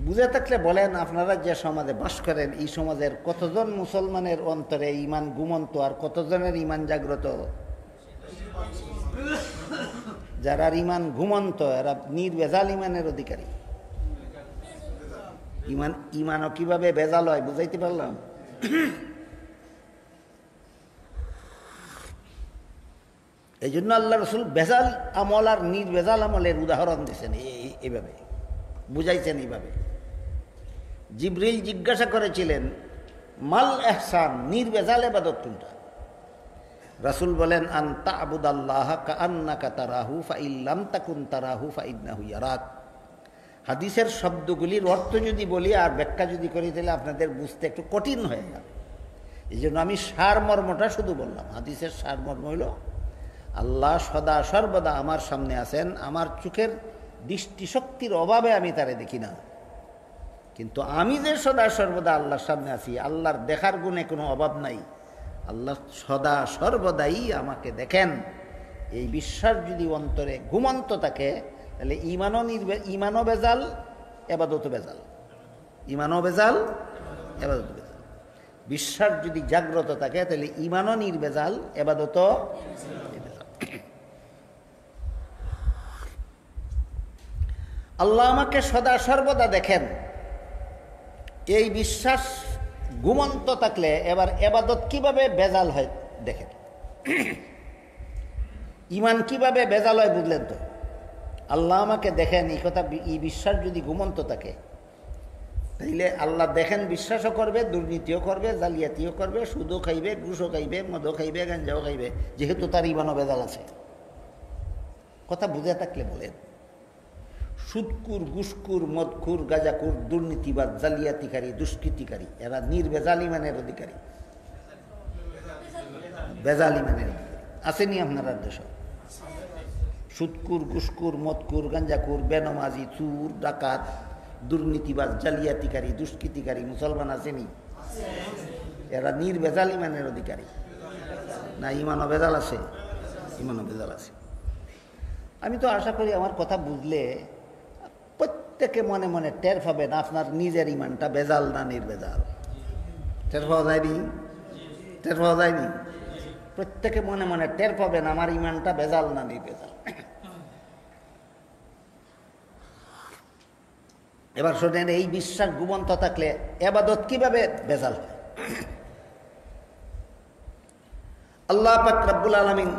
বুঝে থাকলে বলেন, আপনারা যে সমাজে বাস করেন এই সমাজের কতজন মুসলমানের অন্তরে ইমান ঘুমন্ত আর কতজনের ইমান জাগ্রত? যারা ইমান ঘুমন্ত এরা নির্ভেজাল ইমানের অধিকারী। ইমানও কিভাবে ভেজাল হয় বুঝাইতে পারলাম? এই জন্য আল্লাহ রসুল ভেজাল আমল আর নির্ভেজাল আমলের উদাহরণ দিয়েছেন, এইভাবে বুঝাইছেন। এইভাবে জিবরিল জিজ্ঞাসা করেছিলেন, মাল এহসান, নির্ভেজাল ইবাদত কোনটা? রাসূল বলেন, আন তা'বুদাল্লাহা কাআন্নাকা তারাহু ফাইন লাম তাকুন তারাহু ফাইন্নাহু ইয়ারাক। হাদিসের শব্দগুলির অর্থ যদি বলি আর ব্যাখ্যা যদি করি তাহলে আপনাদের বুঝতে একটু কঠিন হয়ে যাবে। এই জন্য আমি সারমর্মটা শুধু বললাম। হাদিসের সারমর্ম হইল আল্লাহ সদা সর্বদা আমার সামনে আছেন, আমার চোখের দৃষ্টিশক্তির অভাবে আমি তারে দেখি না, কিন্তু আমি যে সদা সর্বদা আল্লাহর সামনে আছি, আল্লাহর দেখার গুণে কোনো অভাব নাই। আল্লাহ সদা সর্বদাই আমাকে দেখেন, এই বিশ্বাস যদি অন্তরে ঘুমন্ত থাকে তাহলে ইমানও বেজাল, এবাদতও বেজাল। ইমানও বেজাল, এবাদতও বেজাল। বিশ্বাস যদি জাগ্রত থাকে তাহলে ইমানও নির্বেজাল, এবাদতও নির্বেজাল। আল্লাহ আমাকে সদা সর্বদা দেখেন, এই বিশ্বাস ঘুমন্ত থাকলে এবার এবাদত কিভাবে বেজাল হয় দেখেন। ইমান কিভাবে বেজাল হয় বুঝলেন তো? আল্লাহ আমাকে দেখেন, এই কথা, এই বিশ্বাস যদি ঘুমন্ত থাকে তাইলে আল্লাহ দেখেন বিশ্বাসও করবে, দুর্নীতিও করবে, জালিয়াতিও করবে, সুদও খাইবে, ঘুষও খাইবে, মদও খাইবে, গাঞ্জাও খাইবে, যেহেতু তার ইমানও বেজাল আছে। কথা বুঝে থাকলে বলেন, সুদকুর, ঘুষকুর, মদকুর, গাঁজাকুর, দুর্নীতিবাদ, জালিয়াতিকারী, দুষ্কৃতিকারী, এরা নির্বেজাল ইমানের অধিকারী, বেজাল ইমানের অধিকারী। আসেনি আপনারা দেশ? সুদকুর, ঘুষকুর, মদকুর, গাঞ্জাকুর, বেনমাজি, চুর, ডাকাত, দুর্নীতিবাদ, জালিয়াতিকারী, দুষ্কৃতিকারী মুসলমান আসেনি? এরা নির্বেজাল ইমানের অধিকারী না? ইমানও বেজাল আছে, ইমানও বেজাল আছে। আমি তো আশা করি আমার কথা বুঝলে প্রত্যেকে মনে মনে টের পাবেন আপনার নিজের ইমানটা বেজাল না নির্বেজাল। টের পাওয়া যায়নি? টের পাওয়া যায়নি? প্রত্যেকে মনে মনে টের পাবেন আমার ইমানটা বেজাল না নির্বেজাল। এবার শোনেন, এই বিশ্বাস ঘুমন্ত থাকলে এবাদত কিভাবে বেজাল হয়? আল্লাহ পাক রব্বুল আলামিন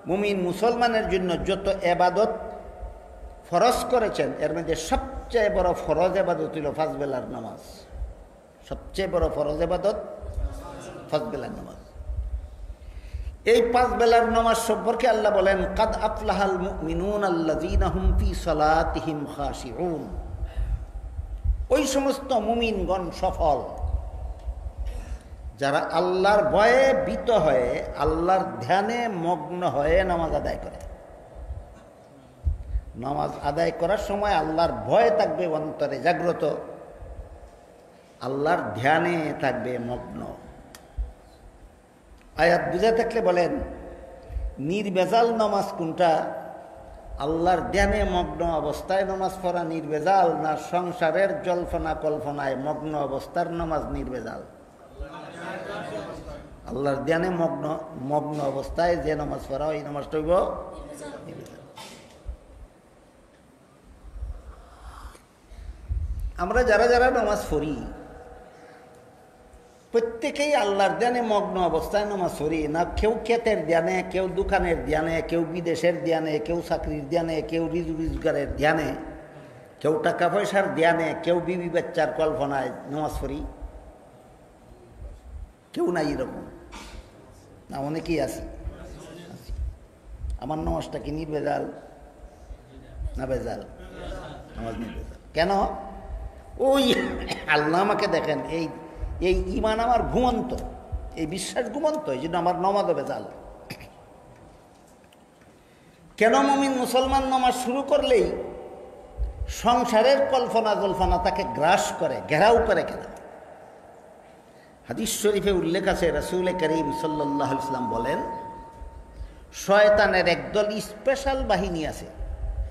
মুমিন মুসলমানের জন্য যত এবাদত ফরজ করেছেন এর মধ্যে সবচেয়ে বড় ফরজ এবাদত হইল পাঁচ বেলার নামাজ। সবচেয়ে বড় ফরজ এবাদত পাঁচ বেলার নামাজ। এই পাঁচ বেলার নামাজ সম্পর্কে আল্লাহ বলেন, কাদ আফলাহাল মুমিনুন আল্লাযীনা হুম ফী সালাতিহিম খাশিউন। ওই সমস্ত মুমিনগণ সফল যারা আল্লাহর ভয়ে ভীত হয়ে, আল্লাহর ধ্যানে মগ্ন হয়ে নামাজ আদায় করে। নামাজ আদায় করার সময় আল্লাহর ভয় থাকবে অন্তরে জাগ্রত, আল্লাহর ধ্যানে থাকবে মগ্ন। আয়াত বুঝে থাকলে বলেন, নির্বেজাল নামাজ কোনটা? আল্লাহর ধ্যানে মগ্ন অবস্থায় নামাজ পড়া নির্বেজাল, না সংসারের জল্পনা কল্পনায় মগ্ন অবস্থার নামাজ নির্বেজাল? আল্লাহর ধ্যানে মগ্ন অবস্থায় যে নামাজ পড়া ওই নামাজটা হইব নির্বেজাল। আমরা যারা যারা নামাজ পড়ি প্রত্যেকেই আল্লাহর ধ্যানে মগ্ন অবস্থায় নামাজ পড়ি না? কেউ ক্ষেতের ধ্যানে, কেউ দোকানের ধ্যানে, কেউ বিদেশের ধ্যানে, কেউ চাকরির ধ্যানে, কেউ রোজগারের ধ্যানে, কেউ টাকা পয়সার ধ্যানে, কেউ বিবি বাচ্চার কল্পনায় নামাজ পড়ি। কেউ নাই এরকম না? অনেকেই আছি। আমার নামাজটা কি নির্বেজাল না বেজাল? নামাজ নির্বেজাল। কেন? ওই আল্লাহ আমাকে দেখেন, এই ইমান আমার ঘুমন্ত, এই বিশ্বাস ঘুমন্ত, এই জন্য আমার নামাজও বেজাল। কেন মুমিন মুসলমান নামাজ শুরু করলেই সংসারের কল্পনা জল্পনা তাকে গ্রাস করে, ঘেরাও করে? কেন? হাদিস শরীফে উল্লেখ আছে, রাসূল করিম সাল্লাল্লাহু আলাইহি ওয়াসাল্লাম বলেন, শয়তানের একদল স্পেশাল বাহিনী আছে,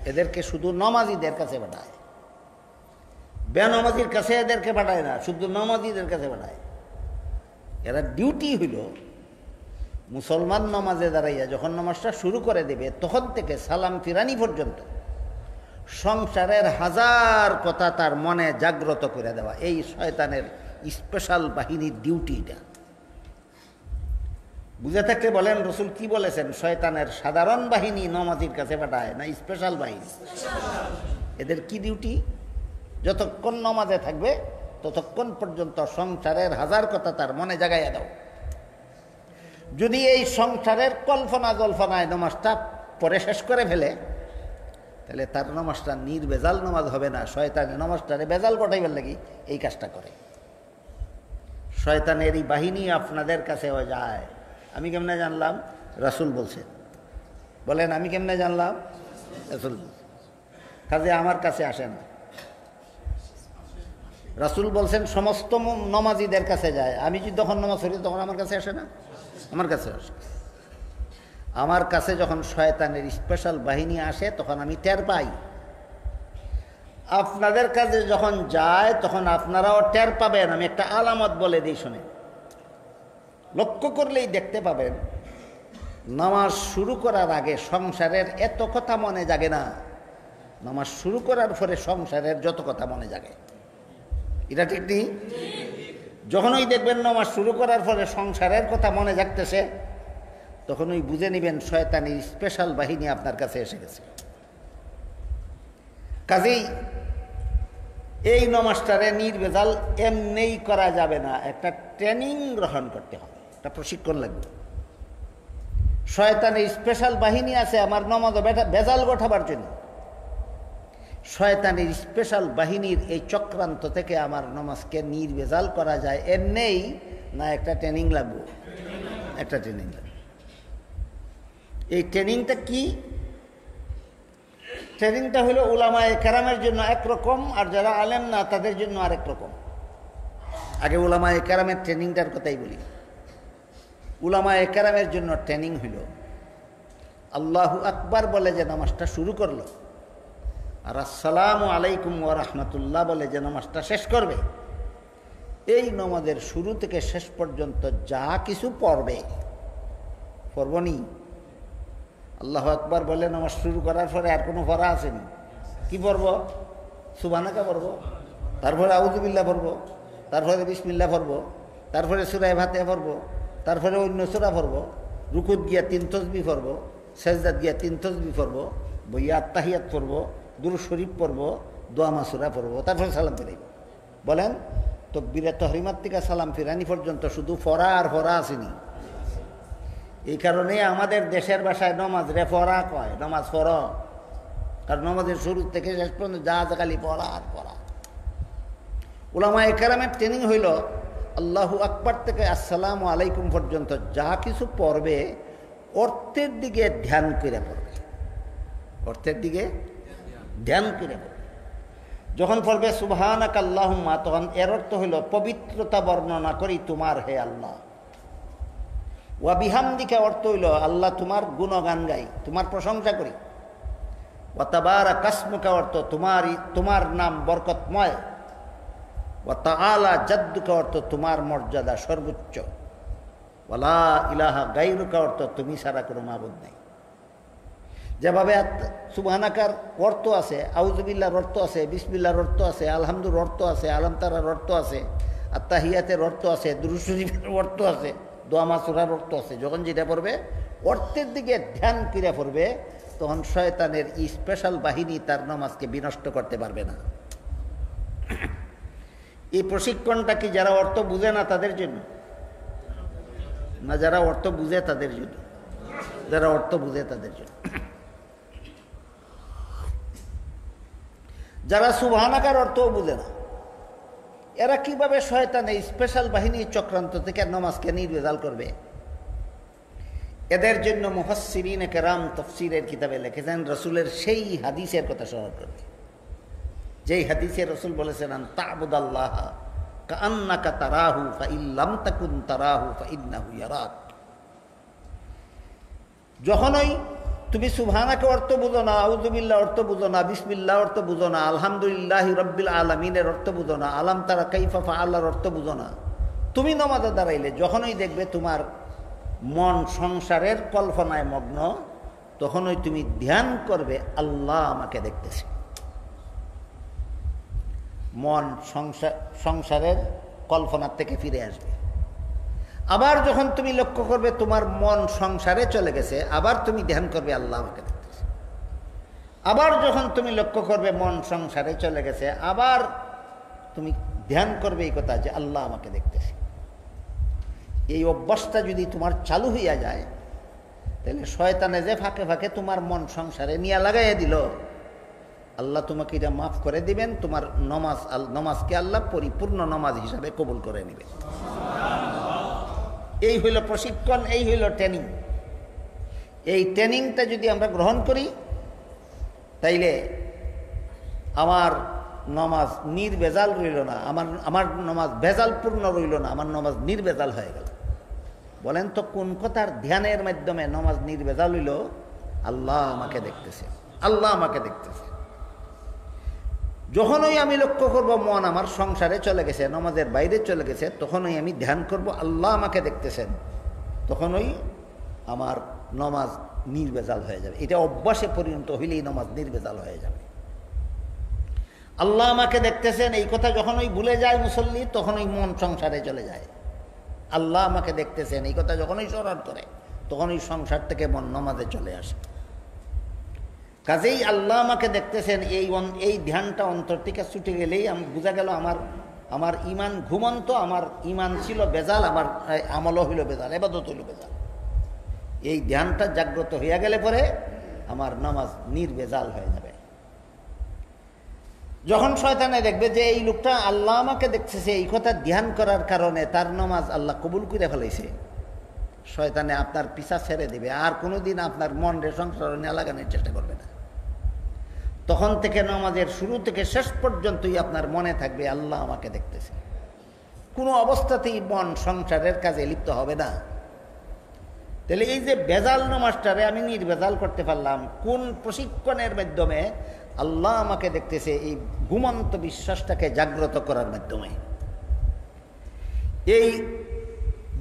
এদেরকে শুধু নামাজীদের কাছে পাঠায়, বেনামাজির কাছে এদেরকে পাঠায় না, শুধু নামাজীদের কাছে পাঠায়। এরা ডিউটি হইল মুসলমান নামাজে দাঁড়াইয়া যখন নামাজটা শুরু করে দেবে তখন থেকে সালাম ফিরানি পর্যন্ত সংসারের হাজার কথা তার মনে জাগ্রত করে দেওয়া। এই শয়তানের স্পেশাল বাহিনীর ডিউটি এটা। বুঝে থাকলে বলেন, রসুল কি বলেছেন? শয়তানের সাধারণ বাহিনী নামাজীর কাছে পাঠায় না স্পেশাল বাহিনী? এদের কি ডিউটি? যতক্ষণ নামাজে থাকবে ততক্ষণ পর্যন্ত সংসারের হাজার কথা তার মনে জাগাইয়া দাও। যদি এই সংসারের কল্পনা জল্পনায় নামাজটা পরে শেষ করে ফেলে তাহলে তার নামাজটা নির্ভেজাল নামাজ হবে না। শয়তানের নামাজটারে ভেজাল ঘটাইবার লাগি এই কাজটা করে। শয়তানের এই বাহিনী আপনাদের কাছে যায়। আমি কেমনে জানলাম? রাসূল বলছেন। বলেন আমি কেমনে জানলাম? রাসূল কাজে আমার কাছে আসে না। রাসূল বলছেন সমস্ত নমাজিদের কাছে যায়। আমি যদি যখন নামাজ পড়ি তখন আমার কাছে আসে না? আমার কাছে আসে। আমার কাছে যখন শয়তানের স্পেশাল বাহিনী আসে তখন আমি টের পাই। আপনাদের কাছে যখন যায় তখন আপনারাও টের পাবেন। আমি একটা আলামত বলে দিই, শুনে লক্ষ্য করলেই দেখতে পাবেন, নামাজ শুরু করার আগে সংসারের এত কথা মনে জাগে না, নামাজ শুরু করার পরে সংসারের যত কথা মনে জাগে। এটা ঠিক নেই? যখনই দেখবেন নামাজ শুরু করার পরে সংসারের কথা মনে জাগতেছে, তখনই বুঝে নেবেন শয়তানের স্পেশাল বাহিনী আপনার কাছে এসে গেছে। কাজেই এই নামাজটারে নির্ভেজাল এমনিই করা যাবে না, একটা ট্রেনিং গ্রহণ করতে হবে, একটা প্রশিক্ষণ লাগবে। শয়তানের স্পেশাল বাহিনী আছে আমার নামাজ ভেজাল ঘটাবার জন্য। শয়তানের স্পেশাল বাহিনীর এই চক্রান্ত থেকে আমার নামাজকে নির্ভেজাল করা যায় এমনিই না, একটা ট্রেনিং লাগবে, একটা ট্রেনিং লাগবে। এই ট্রেনিংটা কি? ট্রেনিংটা হলো উলামায়ে কেরামের জন্য একরকম, আর যারা আলেম না তাদের জন্য আরেক রকম। আগে উলামায়ে কেরামের ট্রেনিংটার কথাই বলি। উলামায়ে কেরামের জন্য ট্রেনিং হইল আল্লাহু আকবার বলে যে নামাজটা শুরু করলো, আর আসসালামু আলাইকুম ওয়া রাহমাতুল্লাহ বলে যে নামাজটা শেষ করবে। এই নামাজের শুরু থেকে শেষ পর্যন্ত যা কিছু পড়বে, পড়বনি। আল্লাহু আকবার বলে নামাজ শুরু করার পরে আর কোনো পড়া আসেনি। কি পড়ব? সুবহানাকা পড়ব, তারপরে আউযুবিল্লাহ পড়ব, তারপরে বিসমিল্লাহ পড়ব, তারপরে সূরা ফাতিহা পড়ব, তারপরে অন্য সূরা পড়ব, রুকুত গিয়া 3 তাসবিহ পড়ব, সেজদাত গিয়া 3 তাসবিহ পড়ব, বইয়া আত্তাহিয়াত পড়ব, দুরূদ শরীফ পড়ব, দোয়া মাসুরা পড়ব, তারপরে সালাম ফিরাইব। বলেন তাকবীরে তাহরিমাত থেকে সালাম ফিরানি পর্যন্ত শুধু পড়া আর পড়া আসেনি। এই কারণে আমাদের দেশের ভাষায় নমাজ রে পড়া কয়, নমাজ পড়। কারণ নমাজের শুরু থেকে শেষ পর্যন্ত যা খালি পড়া আর পড়া। উলামায়ে কেরামের ট্রেনিং হইল আল্লাহু আকবার থেকে আসসালামু আলাইকুম পর্যন্ত যা কিছু পড়বে অর্থের দিকে ধ্যান করে পড়বে, অর্থের দিকে ধ্যান করে পড়বে। যখন পড়বে সুবহানাকা আল্লাহুম্মা, তখন এর অর্থ হইল পবিত্রতা বর্ণনা করি তোমার, হে আল্লাহ। ওয়া বিহামদিকা অর্থ হইল আল্লাহ তোমার গুণগান গাই, তোমার প্রশংসা করি। ওয়া তাবারাকা ইসমুকা অর্থ তোমার নাম বরকতময়। ওয়া তাআলা জাদ্দুকা অর্থ তোমার মর্যাদা সর্বোচ্চ। ওয়া লা ইলাহা গায়রুকা অর্থ তুমি ছাড়া কোনো মাবুদ নেই। যেভাবে সুবহানাকার অর্থ আছে, আউযুবিল্লাহর অর্থ আছে, বিসমিল্লাহর অর্থ আছে, আলহামদুর অর্থ আছে, আলাম তারার অর্থ আছে, আত্তাহিয়াতের অর্থ আছে, দুরূদ শরীফের অর্থ আছে, দোয়া মাসুরার অর্থ আছে। যখন যেটা পড়বে অর্থের দিকে ধ্যান করে পড়বে, তখন শয়তানের স্পেশাল বাহিনী তার নামাজকে বিনষ্ট করতে পারবে না। এই প্রশিক্ষণটা কি যারা অর্থ বুঝে না তাদের জন্য, না যারা অর্থ বুঝে তাদের জন্য? যারা অর্থ বুঝে তাদের জন্য। যারা সুবহানাকার অর্থও বুঝে না, এরা কিভাবে শয়তানের স্পেশাল বাহিনীর চক্রান্ত থেকে নামাজকে নির্ভেজাল করবে? এদের জন্য মুফাসসিরিনে কেরাম তাফসীরের কিতাবে লিখেছেন রাসূলের সেই হাদিসের কথা স্মরণ করবে, যেই হাদিসে রাসূল বলেছেন আন তা'বুদাল্লাহ কাআন্নাকা তারাহু ফাইন লাম তাকুন তারাহু ফাইন্নাহু ইয়ারাক। যখনই তুমি সুবহানাকা অর্থ বুঝো না, আউযুবিল্লাহ অর্থ বুঝো না, বিসমিল্লাহ অর্থ বুঝো না, আলহামদুলিল্লাহি রাব্বিল আলামিনের অর্থ বুঝো না, আলাম তারা কাইফা ফাআলার অর্থ বুঝো না, তুমি নামাজে দাঁড়াইলে যখনই দেখবে তোমার মন সংসারের কল্পনায় মগ্ন, তখনই তুমি ধ্যান করবে আল্লাহ আমাকে দেখতেছে। মন সংসারের কল্পনার থেকে ফিরে আসবে। আবার যখন তুমি লক্ষ্য করবে তোমার মন সংসারে চলে গেছে, আবার তুমি ধ্যান করবে আল্লাহ আমাকে দেখতেছে। আবার যখন তুমি লক্ষ্য করবে মন সংসারে চলে গেছে, আবার তুমি ধ্যান করবে এই কথা যে আল্লাহ আমাকে দেখতেছে। এই অভ্যাসটা যদি তোমার চালু হইয়া যায়, তাহলে শয়তানে যে ফাঁকে ফাঁকে তোমার মন সংসারে নিয়ে লাগাইয়া দিল, আল্লাহ তোমাকে এটা মাফ করে দিবেন, তোমার নমাজকে আল্লাহ পরিপূর্ণ নমাজ হিসাবে কবুল করে নেবে। এই হইল প্রশিক্ষণ, এই হইল ট্রেনিং। এই ট্রেনিংটা যদি আমরা গ্রহণ করি তাইলে আমার নমাজ নির্ভেজাল রইল না, আমার নমাজ ভেজালপূর্ণ রইল না, আমার নমাজ নির্ভেজাল হয়ে গেল। বলেন তো কোন কথার ধ্যানের মাধ্যমে নমাজ নির্ভেজাল হইল? আল্লাহ আমাকে দেখতেছে, আল্লাহ আমাকে দেখতেছে। যখনই আমি লক্ষ্য করব মন আমার সংসারে চলে গেছে, নমাজের বাইরে চলে গেছে, তখনই আমি ধ্যান করব আল্লাহ আমাকে দেখতেছেন, তখনই আমার নমাজ নির্ভেজাল হয়ে যাবে। এটা অভ্যাসে পরিণত হইলেই নমাজ নির্ভেজাল হয়ে যাবে। আল্লাহ আমাকে দেখতেছেন এই কথা যখনই ভুলে যায় মুসল্লি, তখনই মন সংসারে চলে যায়। আল্লাহ আমাকে দেখতেছেন এই কথা যখনই স্মরণ করে, তখনই সংসার থেকে মন নমাজে চলে আসে। কাজেই আল্লাহ আমাকে দেখতেছেন এই ধ্যানটা অন্তর থেকে ছুটে গেলেই বোঝা গেল আমার ইমান ঘুমন্ত, আমার ইমান ছিল বেজাল, আমার আমলও হইল বেজাল, ইবাদত হইল বেজাল। এই ধ্যানটা জাগ্রত হইয়া গেলে পরে আমার নামাজ নির্বেজাল হয়ে যাবে। যখন শয়তানে দেখবে যে এই লোকটা আল্লাহ আমাকে দেখতেছে, এই কথা ধ্যান করার কারণে তার নামাজ আল্লাহ কবুল করে ফেলাইছে, শয়তানে আপনার পিছা ছেড়ে দেবে, আর কোনোদিন আপনার মন রে সংসার নিয়ে লাগানোর চেষ্টা করবে না। তখন থেকে নামাজের শুরু থেকে শেষ পর্যন্তই আপনার মনে থাকবে আল্লাহ আমাকে দেখতেছে। কোনো অবস্থাতেই মন সংসারের কাজে লিপ্ত হবে না। তাহলে এই যে বেজাল নামাজটারে আমি নির্বেজাল করতে পারলাম কোন প্রশিক্ষণের মাধ্যমে? আল্লাহ আমাকে দেখতেছে এই ঘুমন্ত বিশ্বাসটাকে জাগ্রত করার মাধ্যমে। এই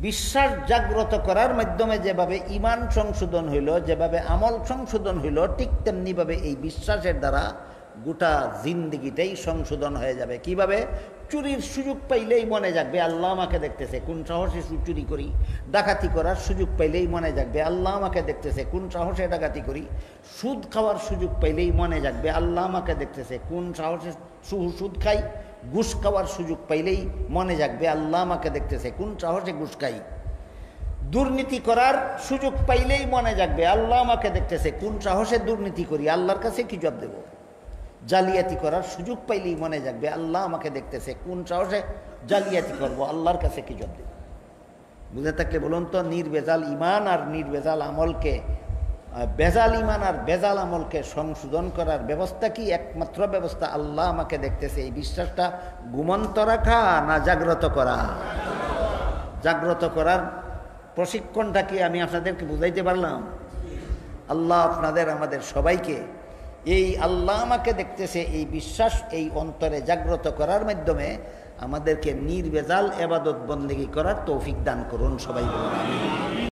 বিশ্বাস জাগ্রত করার মাধ্যমে যেভাবে ইমান সংশোধন হইল, যেভাবে আমল সংশোধন হইল, ঠিক তেমনিভাবে এই বিশ্বাসের দ্বারা গোটা জিন্দিগিটাই সংশোধন হয়ে যাবে। কিভাবে? চুরির সুযোগ পাইলেই মনে জাগবে আল্লাহ আমাকে দেখতেছে, কোন সাহসে চুরি করি। ডাকাতি করার সুযোগ পাইলেই মনে জাগবে আল্লাহ আমাকে দেখতেছে, কোন সাহসে ডাকাতি করি। সুদ খাওয়ার সুযোগ পাইলেই মনে জাগবে আল্লাহ আমাকে দেখতেছে, কোন সাহসে সুদ খাই। ঘুষ খাওয়ার সুযোগ পাইলেই মনে জাগবে আল্লাহ আমাকে দেখতেছে, কোন সাহসে ঘুষ খাই। দুর্নীতি করার সুযোগ পাইলেই মনে জাগবে আল্লাহ আমাকে দেখতেছে, কোন সাহসে দুর্নীতি করি, আল্লাহর কাছে কি জবাব দেব। জালিয়াতি করার সুযোগ পাইলেই মনে জাগবে আল্লাহ আমাকে দেখতেছে, কোন সাহসে জালিয়াতি করব, আল্লাহর কাছে কি জবাব দেব। বুঝে থাকলে বলুন তো, নির্বেজাল ইমান আর নির্বেজাল আমলকে, বেজাল ইমান আর বেজাল আমলকে সংশোধন করার ব্যবস্থা কি? একমাত্র ব্যবস্থা আল্লাহ আমাকে দেখতেছে এই বিশ্বাসটা ঘুমন্ত রাখা না জাগ্রত করা? জাগ্রত করার প্রশিক্ষণটা কি আমি আপনাদেরকে বুঝাইতে পারলাম? আল্লাহ আপনাদের আমাদের সবাইকে এই আল্লাহ আমাকে দেখতেছে এই বিশ্বাস এই অন্তরে জাগ্রত করার মাধ্যমে আমাদেরকে নির্বেজাল ইবাদত বন্দেগী করার তৌফিক দান করুন। সবাই বলুন আমিন।